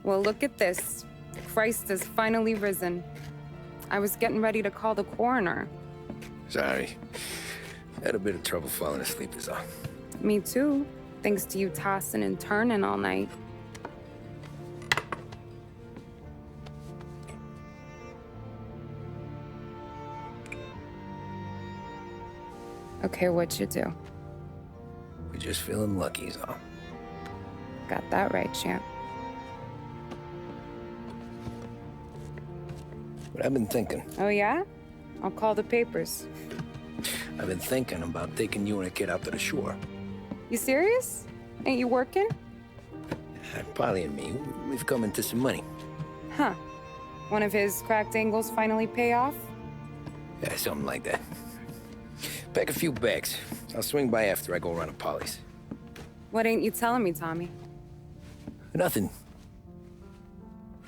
Well, look at this. Christ has finally risen. I was getting ready to call the coroner. Sorry. Had a bit of trouble falling asleep is all. Me too, thanks to you tossing and turning all night. Okay, what'd you do? We're just feeling lucky is all. Got that right, champ. But I've been thinking. Oh, yeah? I'll call the papers. I've been thinking about taking you and a kid out to the shore. You serious? Ain't you working? Polly and me, we've come into some money. Huh. One of his cracked angles finally pay off? Yeah, something like that. Pack a few bags. I'll swing by after I go around to Polly's. What ain't you telling me, Tommy? Nothing.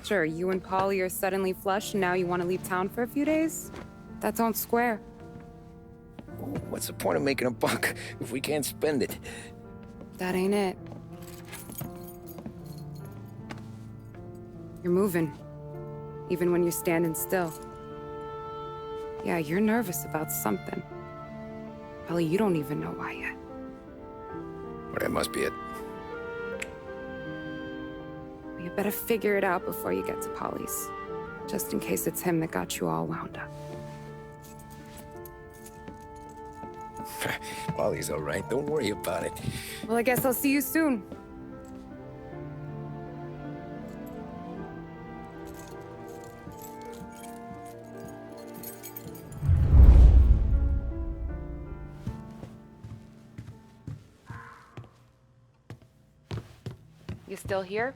Sure, you and Polly are suddenly flush and now you want to leave town for a few days? That don't square. What's the point of making a buck if we can't spend it? That ain't it. You're moving, even when you're standing still. Yeah, you're nervous about something. Probably you don't even know why yet. Well, that must be it. You better figure it out before you get to Polly's, just in case it's him that got you all wound up. Polly's all right. Don't worry about it. Well, I guess I'll see you soon. You still here?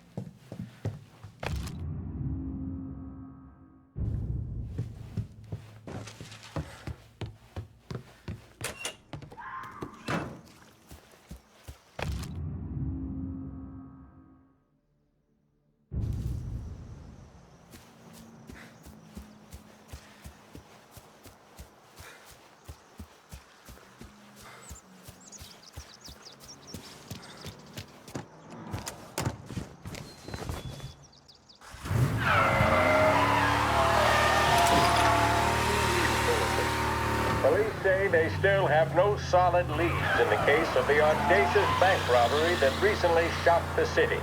Police say they still have no solid leads in the case of the audacious bank robbery that recently shocked the city.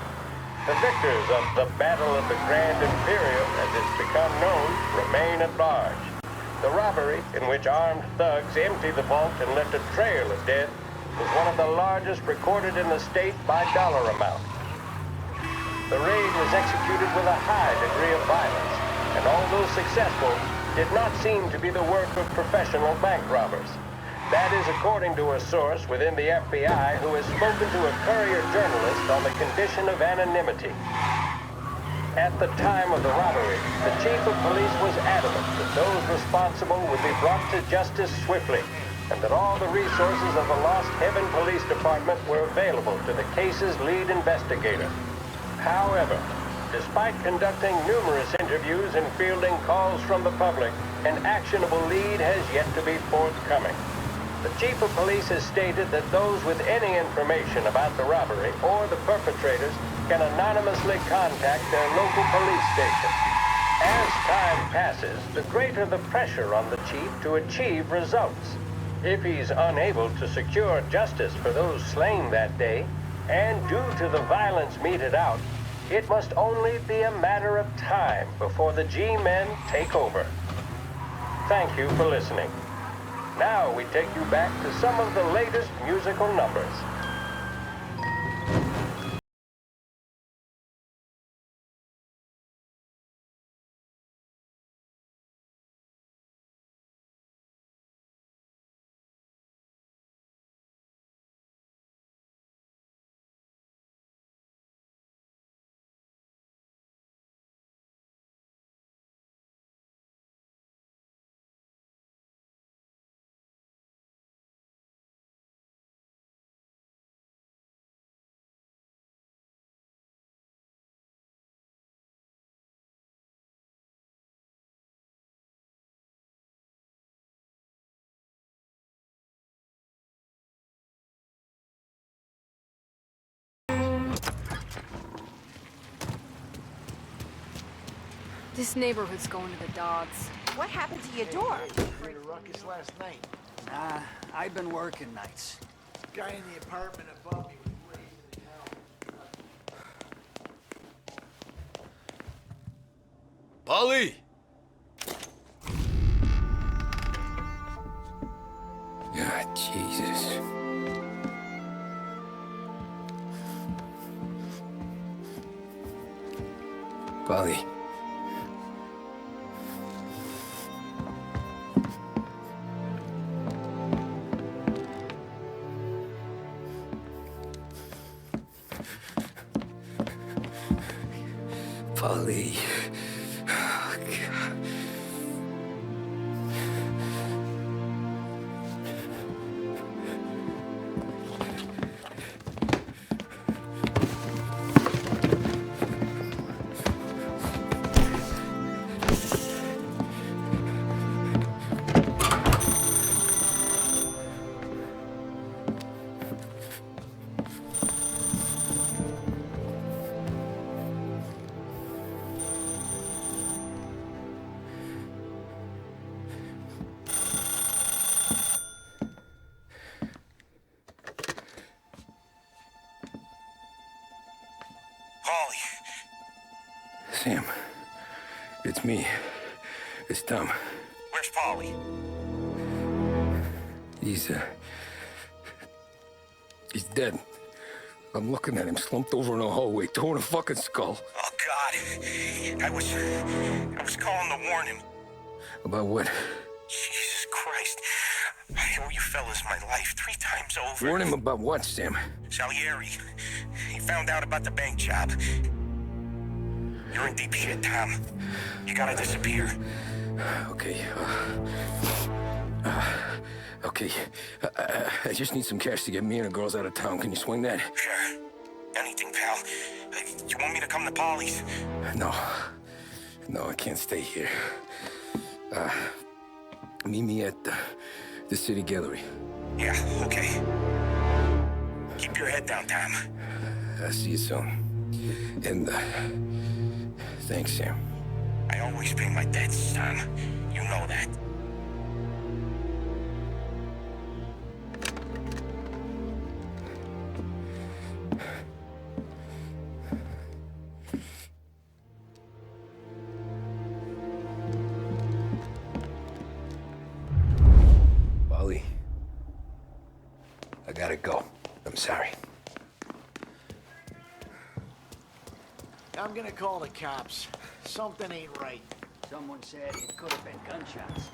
The victors of the Battle of the Grand Imperium, as it's become known, remain at large. The robbery, in which armed thugs emptied the vault and left a trail of dead, was one of the largest recorded in the state by dollar amount. The raid was executed with a high degree of violence, and although successful, did not seem to be the work of professional bank robbers. That is according to a source within the FBI who has spoken to a Courier journalist on the condition of anonymity. At the time of the robbery, the chief of police was adamant that those responsible would be brought to justice swiftly, and that all the resources of the Lost Heaven Police Department were available to the case's lead investigator. However, despite conducting numerous interviews and fielding calls from the public, an actionable lead has yet to be forthcoming. The chief of police has stated that those with any information about the robbery or the perpetrators can anonymously contact their local police station. As time passes, the greater the pressure on the chief to achieve results. If he's unable to secure justice for those slain that day, and due to the violence meted out, it must only be a matter of time before the G-men take over. Thank you for listening. Now we take you back to some of the latest musical numbers. This neighborhood's going to the dogs. What happened to your door? Heard a ruckus last night. Nah, I've been working nights. Guy in the apartment above me was blazing hell. Polly! Ah, Jesus. Polly. Polly. Oh, God. Polly! Sam, it's me. It's Tom. Where's Polly? He's dead. I'm looking at him slumped over in a hallway, torn a fucking skull. Oh, God. I was calling to warn him. About what? Jesus Christ. I owe you fellas my life 3 times over. Warn him about what, Sam? Salieri. He found out about the bank job. You're in deep shit, Tom. You gotta disappear. Okay. Okay. I just need some cash to get me and the girls out of town. Can you swing that? Sure. Anything, pal. You want me to come to Polly's? No. No, I can't stay here. Meet me at the city gallery. Yeah, okay. Keep your head down, Tom. I'll see you soon. And, thanks, Sam. I always pay my debts, Tom. You know that. Polly. I gotta go. I'm sorry. I'm gonna call the cops. Something ain't right. Someone said it could have been gunshots.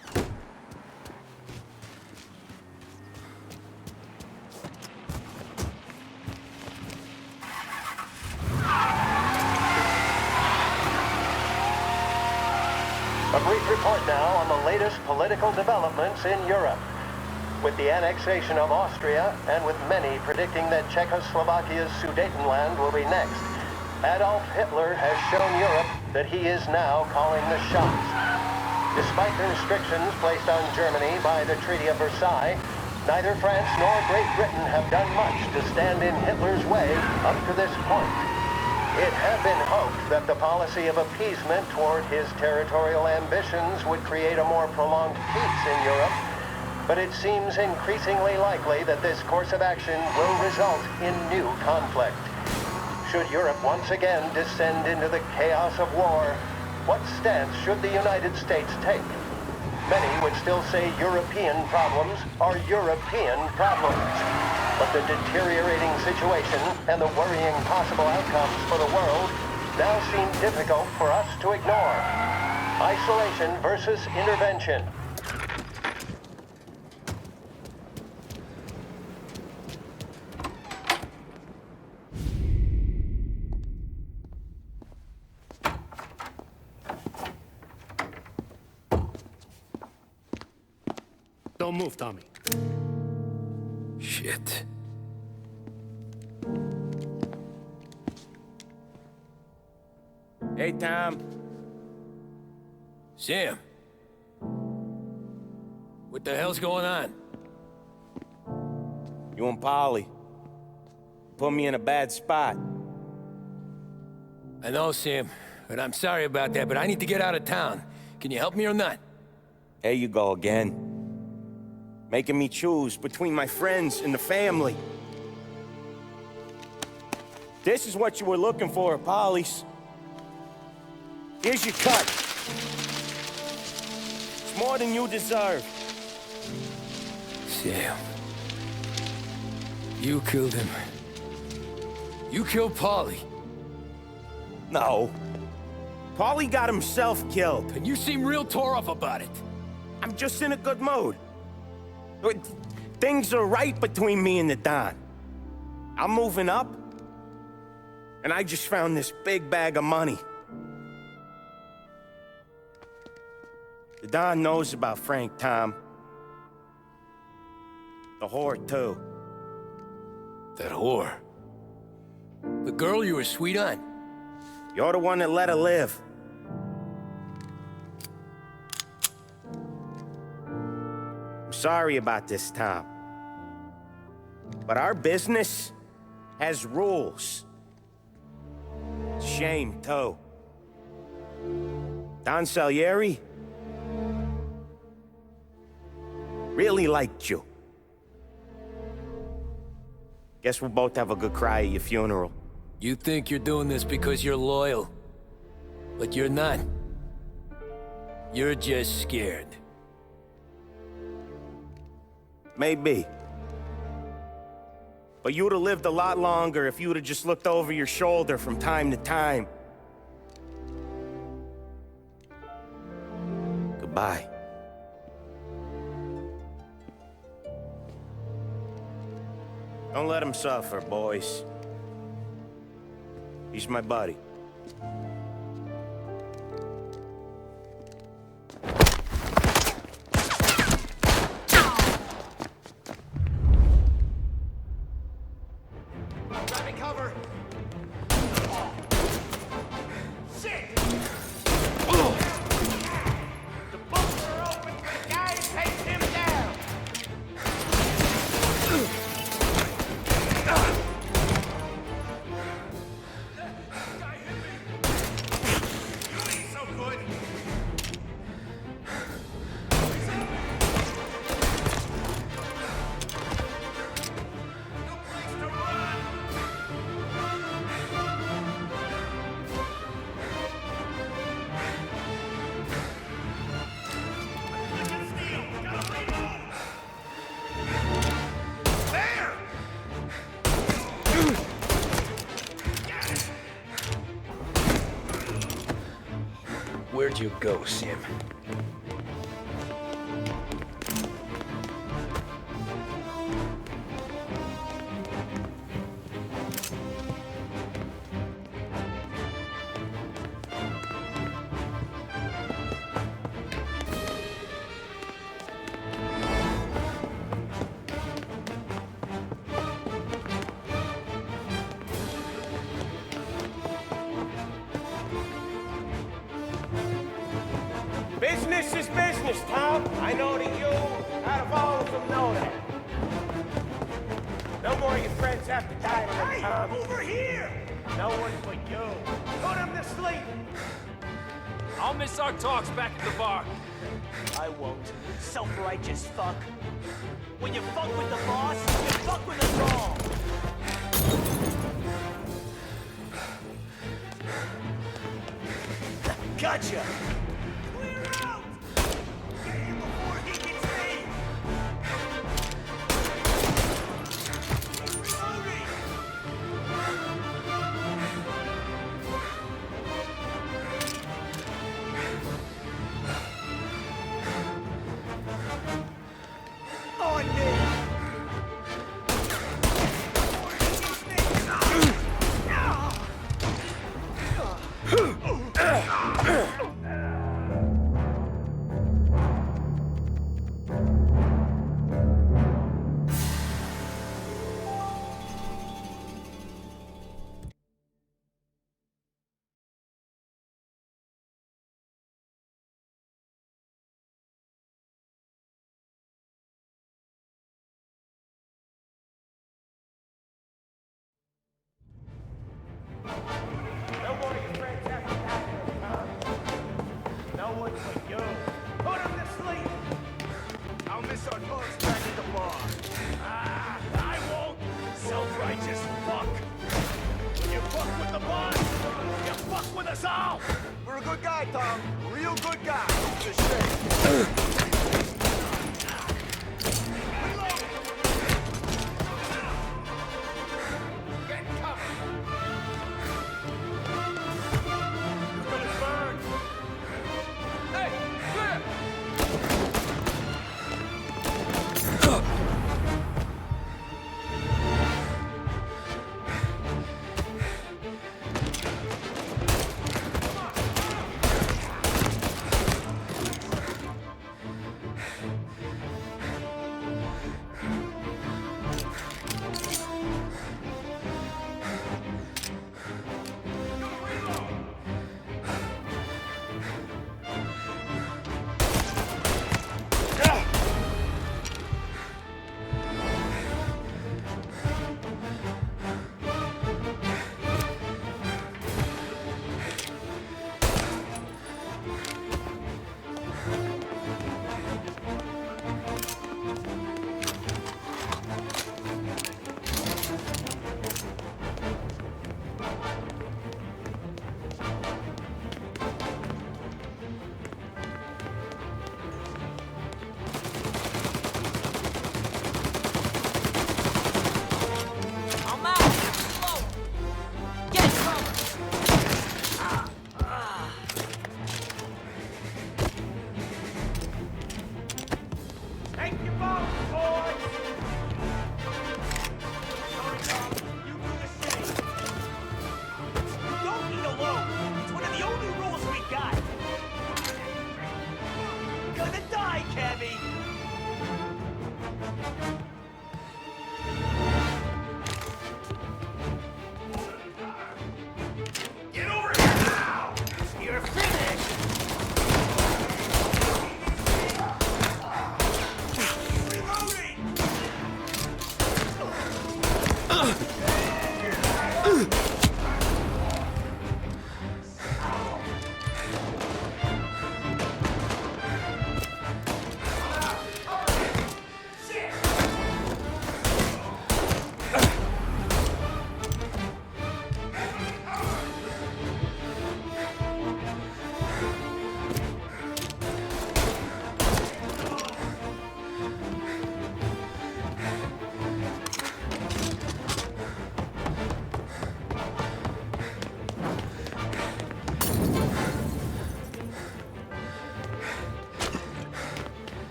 A brief report now on the latest political developments in Europe. With the annexation of Austria, and with many predicting that Czechoslovakia's Sudetenland will be next, Adolf Hitler has shown Europe that he is now calling the shots. Despite the restrictions placed on Germany by the Treaty of Versailles, neither France nor Great Britain have done much to stand in Hitler's way up to this point. It had been hoped that the policy of appeasement toward his territorial ambitions would create a more prolonged peace in Europe, but it seems increasingly likely that this course of action will result in new conflict. Should Europe once again descend into the chaos of war, what stance should the United States take? Many would still say European problems are European problems. But the deteriorating situation and the worrying possible outcomes for the world now seem difficult for us to ignore. Isolation versus intervention. Don't move, Tommy. Shit. Hey, Tom. Sam. What the hell's going on? You and Polly put me in a bad spot. I know, Sam. And I'm sorry about that, but I need to get out of town. Can you help me or not? There you go again. Making me choose between my friends and the family. This is what you were looking for, Polly's. Here's your cut. It's more than you deserve. Sam. You killed him. You killed Paulie. No. Paulie got himself killed. And you seem real tore up about it. I'm just in a good mood. Things are right between me and the Don. I'm moving up, and I just found this big bag of money. The Don knows about Frank, Tom. The whore, too. That whore. The girl you were sweet on. You're the one that let her live. I'm sorry about this, Tom. But our business has rules. Shame, too. Don Salieri really liked you. Guess we'll both have a good cry at your funeral. You think you're doing this because you're loyal. But you're not. You're just scared. Maybe. But you'd have lived a lot longer if you'd have just looked over your shoulder from time to time. Goodbye. Don't let him suffer, boys. He's my buddy. Grabbing cover. Shit! The bolts are open. Guys, take him down. So good. Where'd you go, Sam? Business is business, Tom. I know that you, out of all of them, know that. No more of your friends have to die tonight, Tom. Over here! No one but you. Put him to sleep! I'll miss our talks back at the bar. I won't. Self-righteous fuck. When you fuck with the boss, you fuck with us all. Gotcha! Clear out! Get him before he gets me! Reloading! On me! Before he gets me! us all! We're a good guy, Tom. Real good guy. Just shame.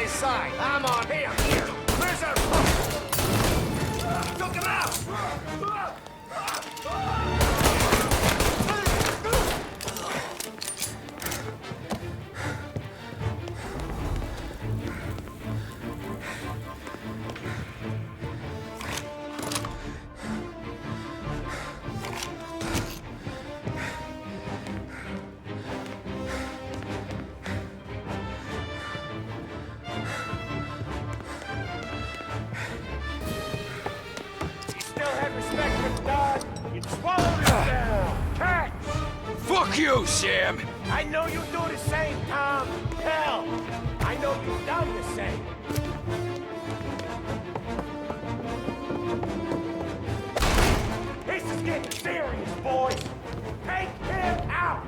his side. I'm on here. Where's our... Took him out! Fuck you, Sam! I know you do the same, Tom. Hell, I know you've done the same. This is getting serious, boys. Take him out.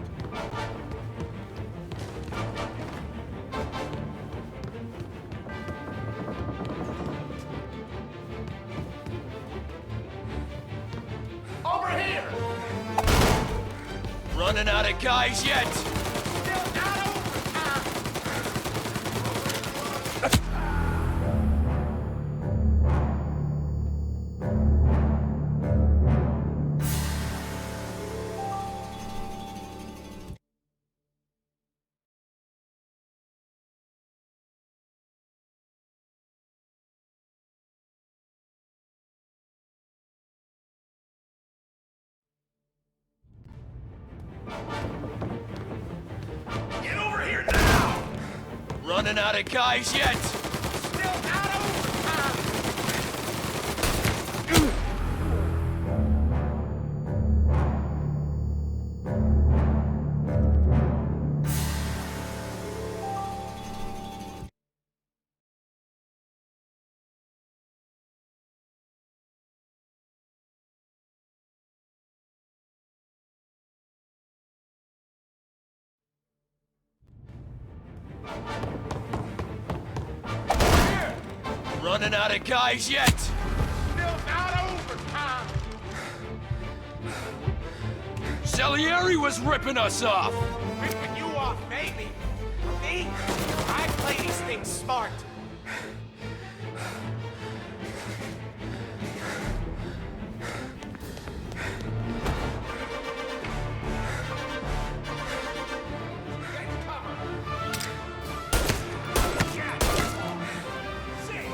Over here. Running out of guys yet? Still not over, Tom. Get over here now! Running out of guys yet? Still not over, Tom. Running out of guys yet? Still not over, Tom. Salieri was ripping us off! Ripping you off, maybe. Me? I play these things smart. Get cover. Yeah. See.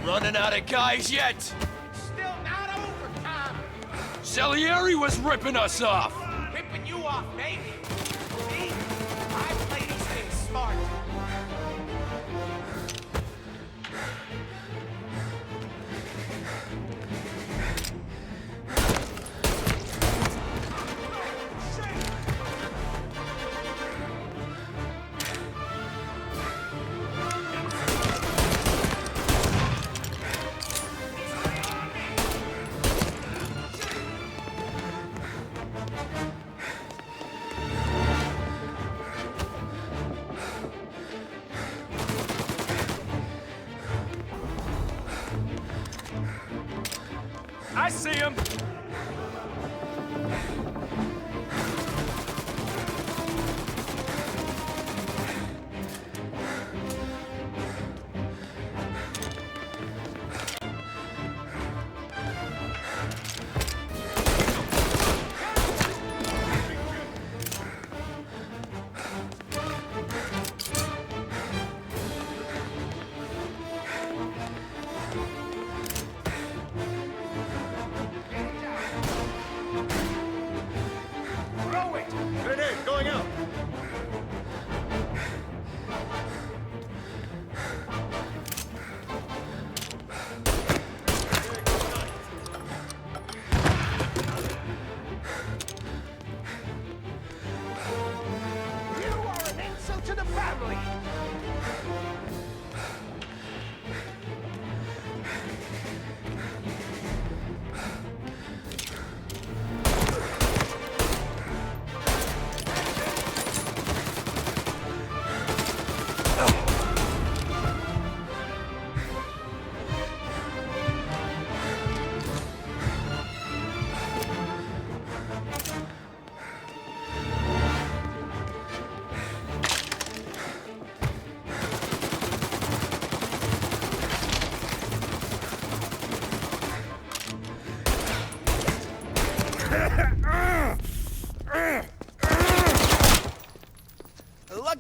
Running out of guys yet? Still not over, Tom. Salieri was ripping us off! Ripping you off, maybe. Me? I play these things smart. I see him!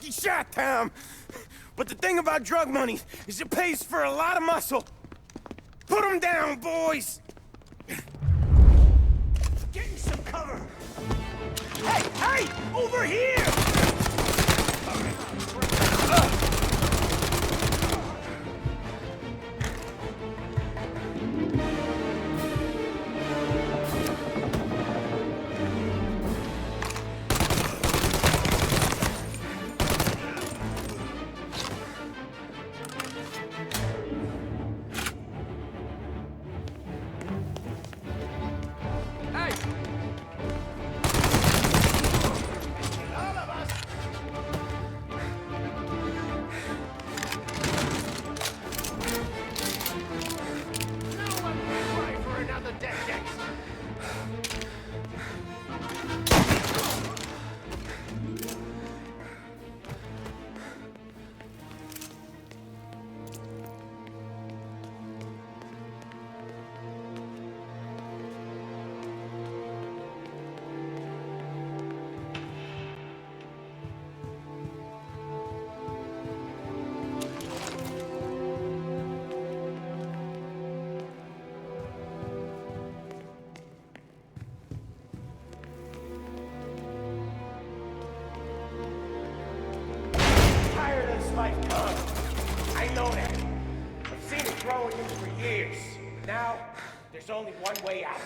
lucky shot, Tom. But the thing about drug money is it pays for a lot of muscle. Put them down, boys! Getting some cover! Hey, hey! Over here! Life, Tom. I know that. I've seen it growing you for years. Now, there's only one way out.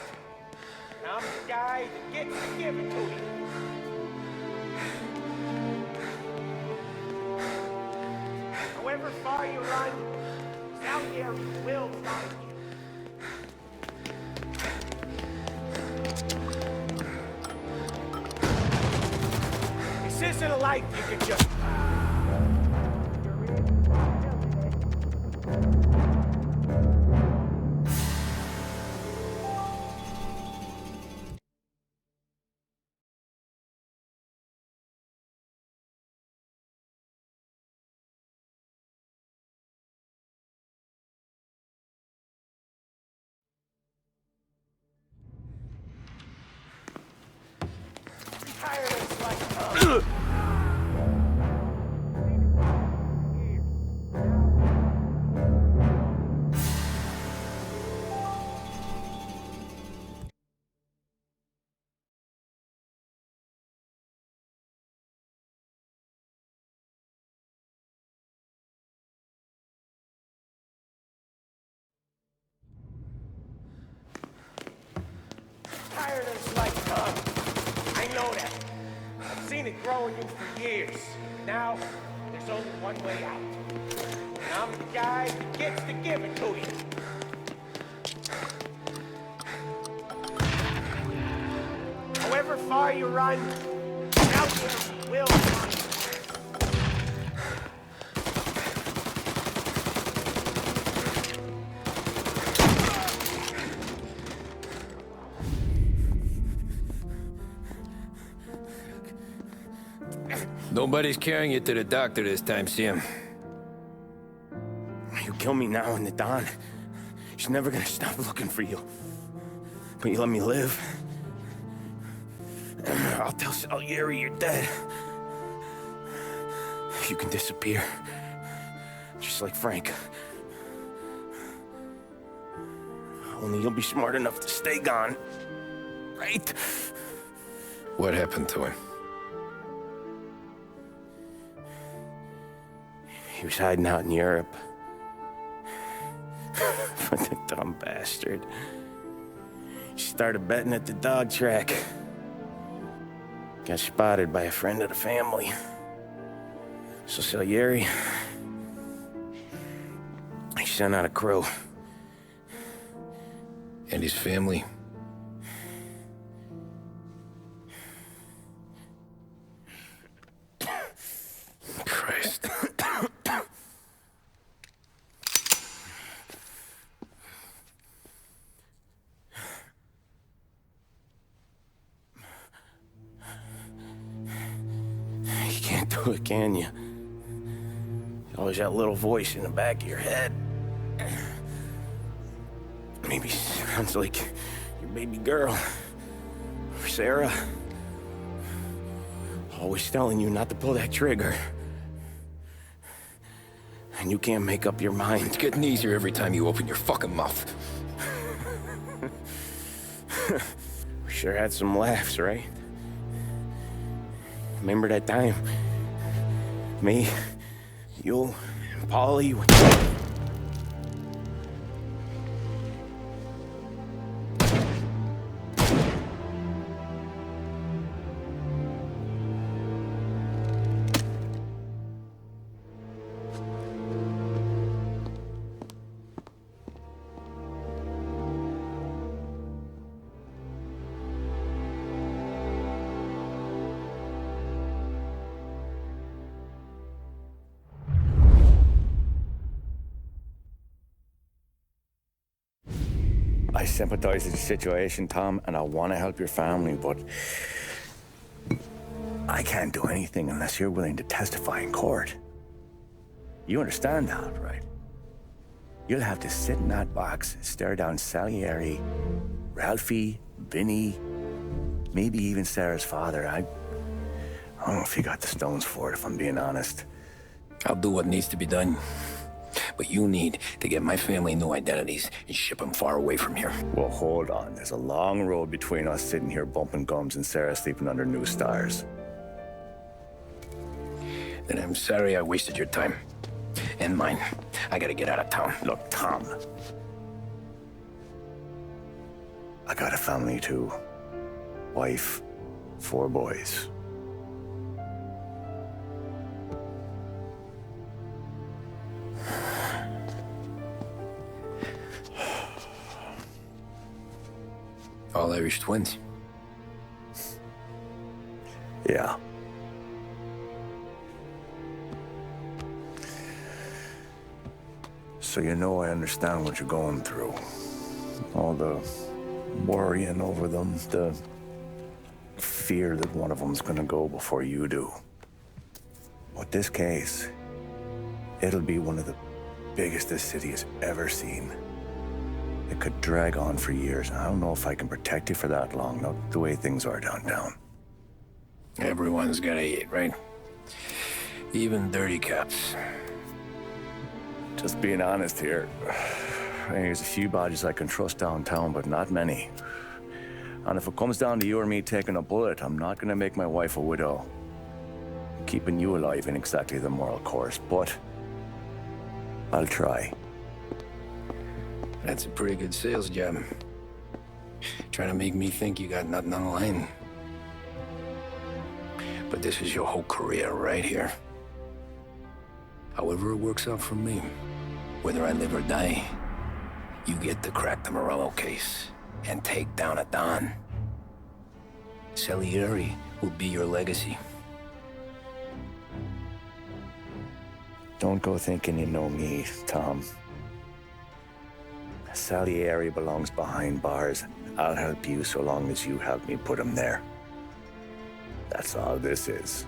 And I'm the guy that gets to give it to you. However far you run, Salieri will find you. This isn't a life you can just... Tired of this life, Tom. I know that. I've seen it growing you for years. Now, there's only one way out. And I'm the guy that gets to give it to you. However far you run, Salieri will find you. Nobody's carrying you to the doctor this time, Sam. You kill me now in the dawn. She's never gonna stop looking for you. But you let me live. I'll tell Salieri you're dead. You can disappear. Just like Frank. Only you'll be smart enough to stay gone. Right? What happened to him? He was hiding out in Europe. But the dumb bastard. He started betting at the dog track. Got spotted by a friend of the family. So Salieri, he sent out a crew. And his family? Christ. You can't do it, can you? You always that little voice in the back of your head. Maybe sounds like your baby girl. Or Sarah. Always telling you not to pull that trigger. and you can't make up your mind. It's getting easier every time you open your fucking mouth. We sure had some laughs, right? Remember that time? Me, you, and Polly. I sympathize with the situation, Tom, and I want to help your family, but I can't do anything unless you're willing to testify in court. You understand that, right? You'll have to sit in that box, stare down Salieri, Ralphie, Vinny, maybe even Sarah's father. I don't know if you got the stones for it, if I'm being honest. I'll do what needs to be done. But you need to get my family new identities and ship them far away from here. Well, hold on. There's a long road between us sitting here bumping gums and Sarah sleeping under new stars. Then I'm sorry I wasted your time. And mine. I gotta get out of town. Look, Tom. I got a family too. Wife, 4 boys. All Irish twins. Yeah. So you know I understand what you're going through. All the worrying over them, the fear that one of them's gonna go before you do. With this case, it'll be one of the biggest this city has ever seen. It could drag on for years. I don't know if I can protect you for that long, not the way things are downtown. Everyone's gotta eat, right? Even dirty cops. Just being honest here. There's a few bodies I can trust downtown, but not many. And if it comes down to you or me taking a bullet, I'm not gonna make my wife a widow. Keeping you alive ain't exactly the moral course, but I'll try. That's a pretty good sales job. Trying to make me think you got nothing on the line. But this is your whole career right here. However it works out for me, whether I live or die, you get to crack the Morello case and take down a Don. Salieri will be your legacy. Don't go thinking you know me, Tom. Salieri belongs behind bars. I'll help you so long as you help me put him there. That's all this is.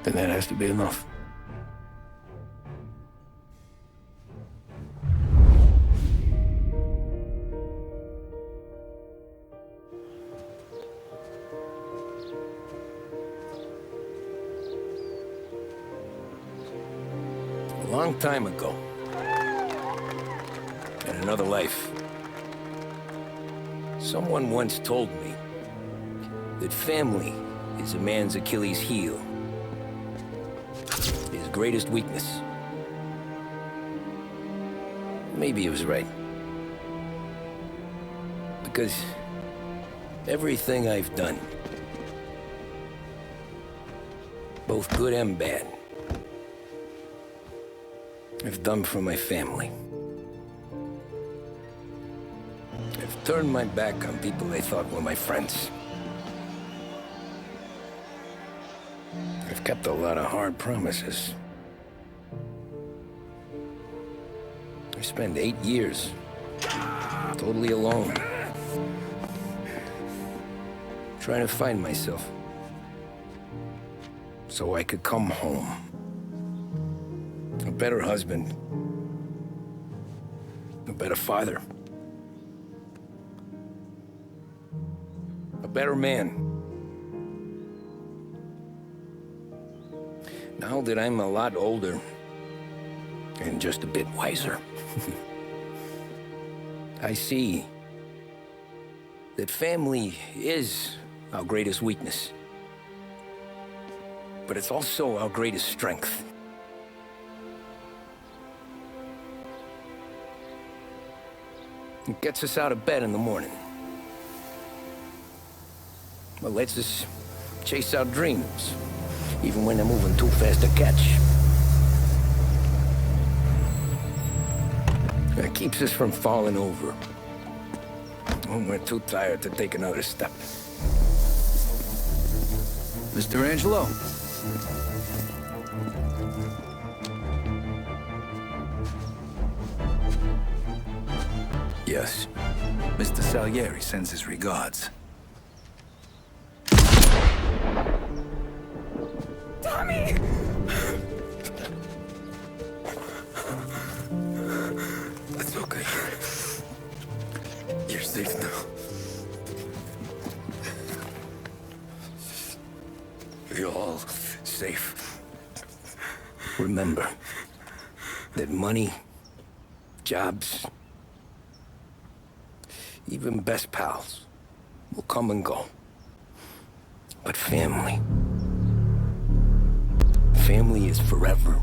Then that has to be enough. A long time ago, in another life, someone once told me that family is a man's Achilles heel, his greatest weakness. Maybe he was right. Because everything I've done, both good and bad, I've done for my family. I've turned my back on people they thought were my friends. I've kept a lot of hard promises. I spent 8 years totally alone, trying to find myself so I could come home. A better husband, a better father, a better man. Now that I'm a lot older and just a bit wiser, I see that family is our greatest weakness, but it's also our greatest strength. It gets us out of bed in the morning. It lets us chase our dreams, even when they're moving too fast to catch. It keeps us from falling over when we're too tired to take another step. Mr. Angelo. Yes. Mr. Salieri sends his regards. Tommy! It's okay. You're safe now. You're all safe. Remember that money, jobs, even best pals will come and go. But family is forever.